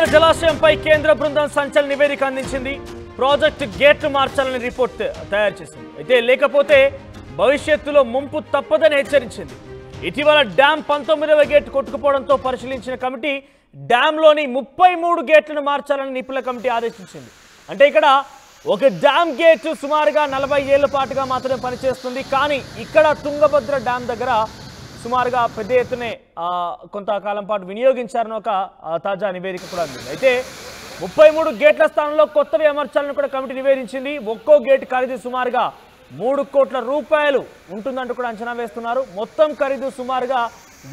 తుంగభద్ర జలాశయంపై కేంద్ర బృందం సంచలన నివేదిక అందించింది. ప్రాజెక్టు గేట్లు మార్చాలని రిపోర్ట్ తయారు చేసింది. అయితే లేకపోతే భవిష్యత్తులో ముంపు తప్పదని హెచ్చరించింది. ఇటీవల డ్యామ్ 19వ గేట్ కొట్టుకుపోవడంతో పరిశీలించిన కమిటీ డ్యాంలోని 33 గేట్లను మార్చాలని నిపుణుల కమిటీ ఆదేశించింది. అంటే ఇక్కడ ఒక డ్యామ్ గేట్ సుమారుగా 40 ఏళ్ల పాటుగా మాత్రమే పనిచేస్తుంది. కానీ ఇక్కడ తుంగభద్ర డ్యామ్ దగ్గర సుమారుగా పెద్ద ఎత్తునే కొంతకాలం పాటు వినియోగించారని ఒక తాజా నివేదిక కూడా ఉంది. అయితే 33 గేట్ల స్థానంలో కొత్తవి అమర్చాలని కూడా కమిటీ నివేదించింది. ఒక్కో గేట్ ఖరీదు సుమారుగా 3 కోట్ల రూపాయలు ఉంటుందంటూ కూడా అంచనా వేస్తున్నారు. మొత్తం ఖరీదు సుమారుగా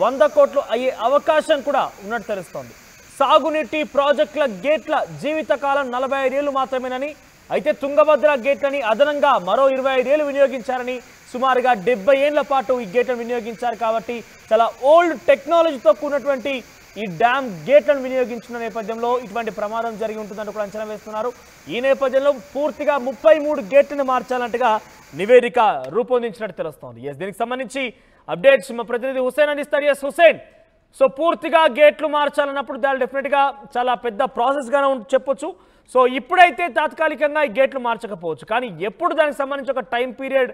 100 కోట్లు అయ్యే అవకాశం కూడా ఉన్నట్టు తెలుస్తోంది. సాగునీటి ప్రాజెక్టుల గేట్ల జీవితకాలం 45 ఏళ్లు మాత్రమేనని, అయితే తుంగభద్ర గేట్లని అదనంగా మరో 25 ఏళ్లు వినియోగించారని, సుమారుగా 70 ఏళ్ల పాటు ఈ గేట్లను వినియోగించారు. కాబట్టి చాలా ఓల్డ్ టెక్నాలజీతో కూడినటువంటి ఈ డ్యామ్ గేట్లను వినియోగించిన నేపథ్యంలో ఇటువంటి ప్రమాదం జరిగి ఉంటుందంటూ కూడా అంచనా వేస్తున్నారు. ఈ నేపథ్యంలో పూర్తిగా 33 గేట్లను మార్చాలంటగా నివేదిక రూపొందించినట్టు తెలుస్తోంది. దీనికి సంబంధించి అప్డేట్స్ మా ప్రతినిధి హుసేన్ అందిస్తారు. హుసేన్, సో పూర్తిగా గేట్లు మార్చాలన్నప్పుడు దాని డెఫినెట్గా చాలా పెద్ద ప్రాసెస్గానే చెప్పొచ్చు. సో ఇప్పుడైతే తాత్కాలికంగా ఈ గేట్లు మార్చకపోవచ్చు, కానీ ఎప్పుడు దానికి సంబంధించి ఒక టైం పీరియడ్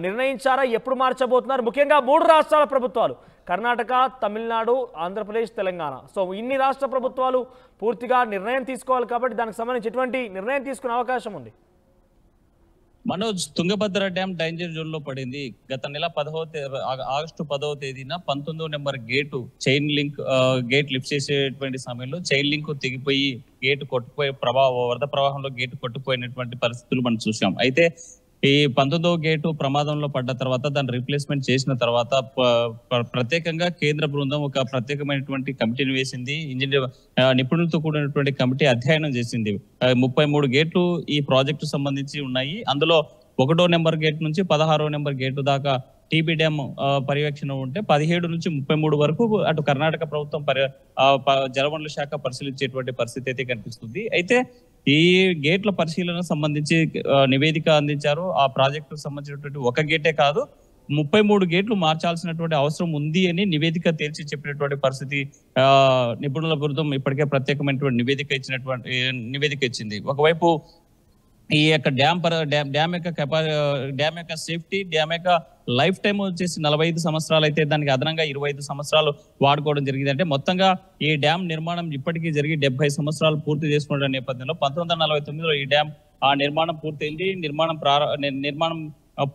నిర్ణయించారా? ఎప్పుడు మార్చబోతున్నారు? ముఖ్యంగా 3 రాష్ట్రాల ప్రభుత్వాలు, కర్ణాటక, తమిళనాడు, ఆంధ్రప్రదేశ్, తెలంగాణ. సో ఇన్ని రాష్ట్ర ప్రభుత్వాలు పూర్తిగా నిర్ణయం తీసుకోవాలి కాబట్టి దానికి సంబంధించి ఎటువంటి నిర్ణయం తీసుకునే అవకాశం ఉంది? Manoj, Tungabhadra dam danger zone లో పడింది. గత నెల ఆగస్టు 10వ తేదీన 19వ number gate chain link gate lift చేసేటువంటి సమయంలో చైన్ లింక్ తెగిపోయి గేటు కొట్టుకుపోయే వరద ప్రవాహంలో గేటు కొట్టుకుపోయినటువంటి పరిస్థితులు మనం చూసాం. అయితే ఈ 19వ గేటు ప్రమాదంలో పడ్డ తర్వాత దాన్ని రీప్లేస్మెంట్ చేసిన తర్వాత ప్రత్యేకంగా కేంద్ర బృందం ఒక ప్రత్యేకమైనటువంటి కమిటీని వేసింది. ఇంజనీర్ నిపుణులతో కూడినటువంటి కమిటీ అధ్యయనం చేసింది. 33 గేట్లు ఈ ప్రాజెక్టు సంబంధించి ఉన్నాయి. అందులో 1వ నెంబర్ గేట్ నుంచి 16వ నెంబర్ గేటు దాకా టీబీ డ్యామ్ పర్యవేక్షణ ఉంటే 17 నుంచి 33 వరకు అటు కర్ణాటక ప్రభుత్వం జలవనరుల శాఖ పరిశీలించేటువంటి పరిస్థితి అయితే కనిపిస్తుంది. అయితే ఈ గేట్ల పరిశీలన సంబంధించి నివేదిక అందించారు. ఆ ప్రాజెక్టుకు సంబంధించినటువంటి ఒక గేటే కాదు, 33 గేట్లు మార్చాల్సినటువంటి అవసరం ఉంది అని నివేదిక తేల్చి చెప్పినటువంటి పరిస్థితి నిపుణుల బృందం ఇప్పటికే ప్రత్యేకమైనటువంటి నివేదిక ఇచ్చింది. ఒకవైపు ఈ యొక్క డ్యామ్ యొక్క సేఫ్టీ, డ్యామ్ యొక్క లైఫ్ టైం వచ్చేసి 45 సంవత్సరాలు అయితే దానికి అదనంగా 25 సంవత్సరాలు వాడుకోవడం జరిగింది. అంటే మొత్తంగా ఈ డ్యామ్ నిర్మాణం ఇప్పటికీ జరిగి 70 సంవత్సరాలు పూర్తి చేసుకున్న నేపథ్యంలో 1949లో ఈ డ్యామ్ నిర్మాణం పూర్తయింది. నిర్మాణం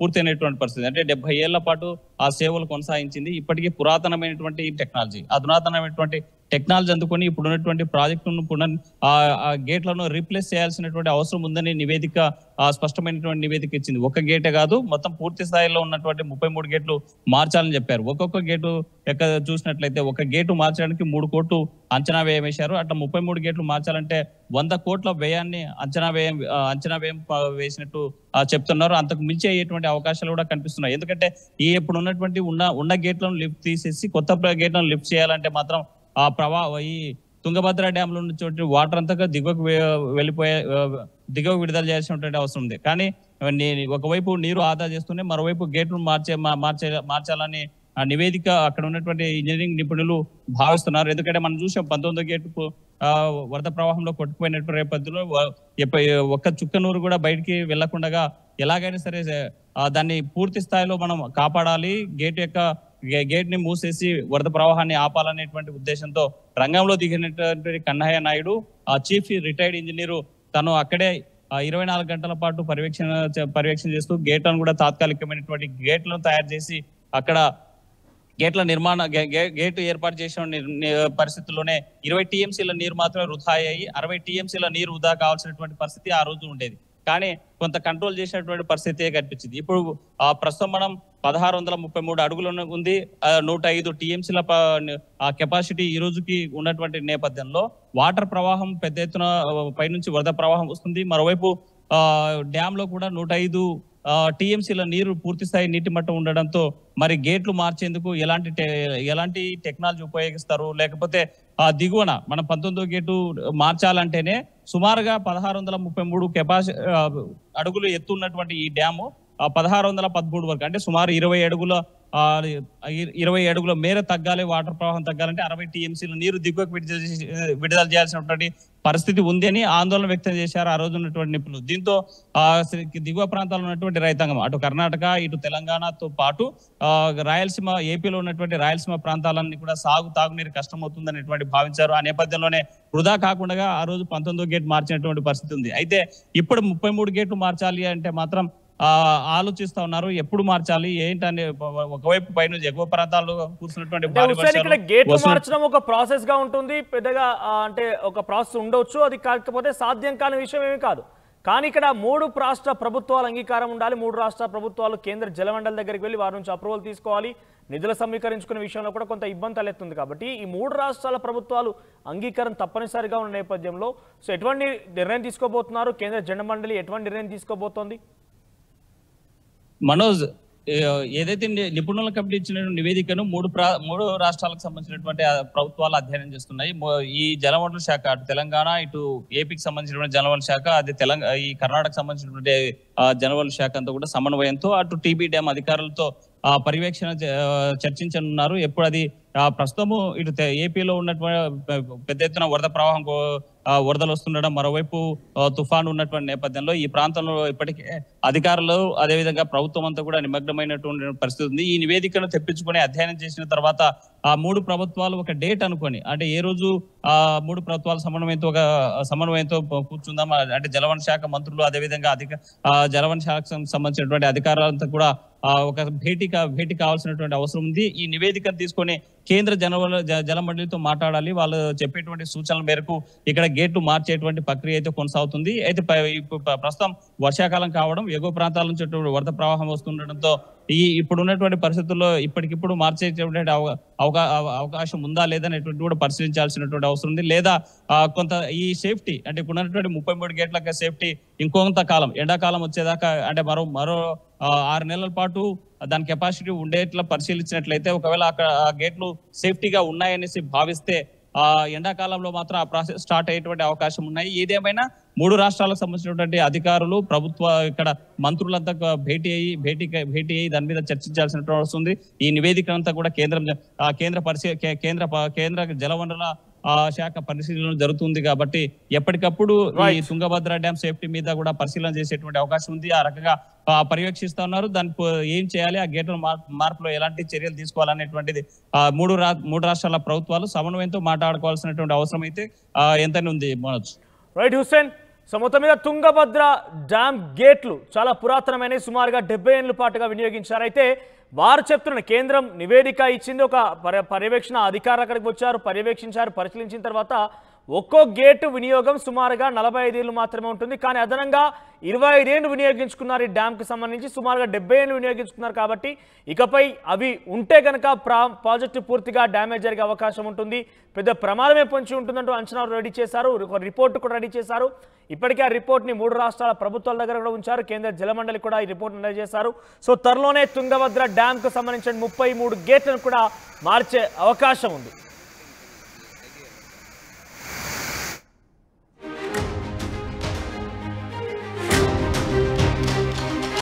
పూర్తయినటువంటి పరిస్థితి అంటే 70 ఏళ్ల పాటు ఆ సేవలు కొనసాగించింది. ఇప్పటికీ పురాతనమైనటువంటి టెక్నాలజీ, అధునాతనమైనటువంటి టెక్నాలజీ అందుకొని ఇప్పుడు ఉన్నటువంటి ప్రాజెక్టును గేట్లను రీప్లేస్ చేయాల్సినటువంటి అవసరం ఉందని నివేదిక స్పష్టమైనటువంటి నివేదిక ఇచ్చింది. ఒక గేటే కాదు, మొత్తం పూర్తి స్థాయిలో ఉన్నటువంటి 33 గేట్లు మార్చాలని చెప్పారు. ఒక్కొక్క గేటు చూసినట్లయితే ఒక గేటు మార్చడానికి 3 కోట్లు అంచనా వ్యయం వేశారు. అట్లా 33 గేట్లు మార్చాలంటే 100 కోట్ల వ్యయాన్ని అంచనా వ్యయం వేసినట్టు చెప్తున్నారు. అంతకు మించి అయ్యేటువంటి అవకాశాలు కూడా కనిపిస్తున్నాయి. ఎందుకంటే ఇప్పుడు ఉన్నటువంటి ఉన్న గేట్లను లిఫ్ట్ తీసేసి కొత్త గేట్లను లిఫ్ట్ చేయాలంటే మాత్రం ఈ తుంగభద్ర డ్యామ్ లో ఉన్నటువంటి వాటర్ అంతగా దిగువకు విడుదల చేయాల్సినటువంటి అవసరం ఉంది. కానీ ఒకవైపు నీరు ఆదా చేస్తూనే మరోవైపు గేట్లను మార్చాలని నివేదిక అక్కడ ఉన్నటువంటి ఇంజనీరింగ్ నిపుణులు భావిస్తున్నారు. ఎందుకంటే మనం చూసాం 19వ గేటు వరద ప్రవాహంలో కొట్టుకుపోయినటువంటి నేపథ్యంలో ఒక్క చుక్క నూరు కూడా బయటికి వెళ్లకుండా ఎలాగైనా సరే దాన్ని పూర్తి స్థాయిలో మనం కాపాడాలి, గేట్ ని మూసేసి వరద ప్రవాహాన్ని ఆపాలనేటువంటి ఉద్దేశంతో రంగంలో దిగినటువంటి కన్నయ్య నాయుడు, ఆ చీఫ్ రిటైర్డ్ ఇంజనీరు, తను అక్కడే 24 గంటల పాటు పర్యవేక్షణ చేస్తూ గేట్లను కూడా తాత్కాలికమైనటువంటి గేట్లను తయారు చేసి అక్కడ గేటు ఏర్పాటు చేసిన పరిస్థితుల్లోనే 20 టీఎంసీల నీరు మాత్రమే వృధా అయ్యాయి. 60 టీఎంసీల నీరు వృధా కావాల్సినటువంటి పరిస్థితి ఆ రోజు ఉండేది. కానీ కొంత కంట్రోల్ చేసినటువంటి పరిస్థితి కనిపించింది. ఇప్పుడు ప్రస్తుతం మనం 1633 అడుగులు ఉంది, 105 టీఎంసీల కెపాసిటీ ఈ రోజుకి ఉన్నటువంటి నేపథ్యంలో వాటర్ ప్రవాహం పెద్ద ఎత్తున పైనుంచి వరద ప్రవాహం వస్తుంది. మరోవైపు డ్యామ్ లో కూడా 105 టీఎంసీల నీరు పూర్తి స్థాయి నీటి మట్టం ఉండడంతో మరి గేట్లు మార్చేందుకు ఎలాంటి టెక్నాలజీ ఉపయోగిస్తారు, లేకపోతే దిగువన మనం 19వ గేటు మార్చాలంటేనే సుమారుగా 1633 అడుగులు ఎత్తు ఉన్నటువంటి ఈ డ్యాము 1613 వరకు అంటే సుమారు 20 అడుగుల 20 అడుగుల మేర తగ్గాలి, వాటర్ ప్రవాహం తగ్గాలంటే 60 టీఎంసీల నీరు దిగువకు విడుదల చేయాల్సినటువంటి పరిస్థితి ఉంది అని ఆందోళన వ్యక్తం చేశారు ఆ రోజు ఉన్నటువంటి నిపుణులు. దీంతో దిగువ ప్రాంతాల్లో ఉన్నటువంటి రైతాంగం అటు కర్ణాటక ఇటు తెలంగాణతో పాటు రాయలసీమ ఏపీలో ఉన్నటువంటి రాయలసీమ ప్రాంతాలన్నీ కూడా తాగునీరు కష్టమవుతుందనేటువంటి భావించారు. ఆ నేపథ్యంలోనే వృధా కాకుండా ఆ రోజు 19వ గేట్ మార్చినటువంటి పరిస్థితి ఉంది. అయితే ఇప్పుడు 33 గేట్లు మార్చాలి అంటే మాత్రం ఆలోచిస్తా ఉన్నారు. ఎప్పుడు మార్చాలి ఏంటని ఒకవైపు పైన ఎగువ ప్రాంతాల్లో కూర్చున్నటువంటి గేట్లు మార్చడం ఒక ప్రాసెస్ గా ఉంటుంది, పెద్దగా అంటే ఒక ప్రాసెస్ ఉండొచ్చు, అది కాకపోతే సాధ్యం కాని విషయం ఏమీ కాదు. కానీ ఇక్కడ 3 రాష్ట్ర ప్రభుత్వాల అంగీకారం ఉండాలి. 3 రాష్ట్ర ప్రభుత్వాలు కేంద్ర జలమండలి దగ్గరికి వెళ్ళి వారి నుంచి అప్రూవల్ తీసుకోవాలి. నిధులు సమీకరించుకునే విషయంలో కూడా కొంత ఇబ్బంది తలెత్తుంది. కాబట్టి ఈ 3 రాష్ట్రాల ప్రభుత్వాలు అంగీకారం తప్పనిసరిగా ఉన్న నేపథ్యంలో సో ఎటువంటి నిర్ణయం తీసుకోబోతున్నారు? కేంద్ర జలమండలి ఎటువంటి నిర్ణయం తీసుకోబోతోంది? మనోజ్, ఏదైతే నిపుణుల కమిటీ ఇచ్చిన నివేదికను 3 రాష్ట్రాలకు సంబంధించినటువంటి ప్రభుత్వాలు అధ్యయనం చేస్తున్నాయి. ఈ జలవనరుల శాఖ అటు తెలంగాణ ఇటు ఏపీకి సంబంధించినటువంటి జలవనరుల శాఖ, అది ఈ కర్ణాటక సంబంధించినటువంటి జలవనరుల శాఖ అంతా కూడా సమన్వయంతో అటు టీబీ డ్యామ్ అధికారులతో పరివేక్షణ చర్చించనున్నారు. ఎప్పుడు అది ప్రస్తుతము ఇటు ఏపీలో ఉన్నటువంటి పెద్ద ఎత్తున వరద ప్రవాహం వరదలు వస్తుండడం, మరోవైపు తుఫాను ఉన్నటువంటి నేపథ్యంలో ఈ ప్రాంతంలో ఇప్పటికే అధికారులు అదేవిధంగా ప్రభుత్వం అంతా కూడా నిమగ్నమైనటువంటి పరిస్థితి ఉంది. ఈ నివేదికను తెప్పించుకొని అధ్యయనం చేసిన తర్వాత ఆ 3 ప్రభుత్వాలు ఒక డేట్ అనుకొని, అంటే ఏ రోజు 3 ప్రభుత్వాల సమన్వయంతో కూర్చుందాం అంటే జలవనరుల శాఖ మంత్రులు అదేవిధంగా జలవనరుల శాఖకు సంబంధించినటువంటి అధికారులంతా కూడా ఒక భేటీ కావాల్సినటువంటి అవసరం ఉంది. ఈ నివేదికను తీసుకొని కేంద్ర జలమండలితో మాట్లాడాలి. వాళ్ళు చెప్పేటువంటి సూచనల మేరకు ఇక్కడ గేట్లు మార్చేటువంటి ప్రక్రియ అయితే కొనసాగుతుంది. అయితే ప్రస్తుతం వర్షాకాలం కావడం, ఎగువ ప్రాంతాల నుంచి వరద ప్రవాహం వస్తుండటంతో ఇప్పుడు ఉన్నటువంటి పరిస్థితుల్లో ఇప్పటికిప్పుడు మార్చేటువంటి అవకాశం ఉందా లేదనేటువంటి కూడా పరిశీలించాల్సినటువంటి అవసరం ఉంది. లేదా కొంత ఈ సేఫ్టీ అంటే ఇప్పుడు ఉన్నటువంటి 33 గేట్ల సేఫ్టీ ఇంకొంత కాలం ఎండాకాలం వచ్చేదాకా అంటే మరో 6 నెలల పాటు దాని కెపాసిటీ ఉండేట్లా పరిశీలించినట్లయితే ఒకవేళ అక్కడ ఆ గేట్లు సేఫ్టీగా ఉన్నాయనేసి భావిస్తే ఎండాకాలంలో మాత్రం ఆ ప్రాసెస్ స్టార్ట్ అయ్యేటువంటి అవకాశం ఉన్నాయి. ఏదేమైనా 3 రాష్ట్రాలకు సంబంధించినటువంటి అధికారులు ప్రభుత్వ ఇక్కడ మంత్రులంతా భేటీ అయ్యి దాని మీద చర్చించాల్సినటువంటి అవసరం ఉంది. ఈ నివేదిక అంతా కూడా కేంద్ర జలవనరుల శాఖ పరిశీలన జరుగుతుంది కాబట్టి ఎప్పటికప్పుడు ఈ తుంగభద్ర డ్యామ్ సేఫ్టీ మీద కూడా పరిశీలన చేసేటువంటి అవకాశం ఉంది. ఆ రకంగా పర్యవేక్షిస్తా ఉన్నారు. దానికి ఏం చేయాలి, ఆ గేట్ల మార్పులో ఎలాంటి చర్యలు తీసుకోవాలనేటువంటిది 3 రాష్ట్రాల ప్రభుత్వాలు సమన్వయంతో మాట్లాడుకోవాల్సినటువంటి అవసరం అయితే ఎంతనే ఉంది. మనోజ్, రైట్ హుస్సేన్. సో మొత్తం మీద తుంగభద్ర డ్యామ్ గేట్లు చాలా పురాతనమైన, సుమారుగా 70 ఏళ్ల పాటుగా వినియోగించారు. అయితే వారు చెప్తున్న కేంద్రం నివేదిక ఇచ్చింది, ఒక పర్యవేక్షణ అధికారులు అక్కడికి వచ్చారు, పర్యవేక్షించారు. పరిశీలించిన తర్వాత ఒక్కో గేటు వినియోగం సుమారుగా 45 ఏళ్ళు మాత్రమే ఉంటుంది. కానీ అదనంగా 25 ఏళ్ళు వినియోగించుకున్నారు. ఈ డ్యామ్కి సంబంధించి సుమారుగా 70 ఏళ్ళు వినియోగించుకున్నారు. కాబట్టి ఇకపై అవి ఉంటే కనుక ప్రాజెక్టు పూర్తిగా డ్యామేజ్ జరిగే అవకాశం ఉంటుంది, పెద్ద ప్రమాదమే పొంచి ఉంటుందంటూ అంచనాలు రెడీ చేశారు. ఒక రిపోర్టు కూడా రెడీ చేశారు. ఇప్పటికే ఆ రిపోర్ట్ని 3 రాష్ట్రాల ప్రభుత్వాల దగ్గర కూడా ఉంచారు. కేంద్ర జలమండలి కూడా ఈ రిపోర్ట్ని రెడీ చేశారు. సో త్వరలోనే తుంగభద్ర డ్యామ్కు సంబంధించిన 33 గేట్లను కూడా మార్చే అవకాశం ఉంది.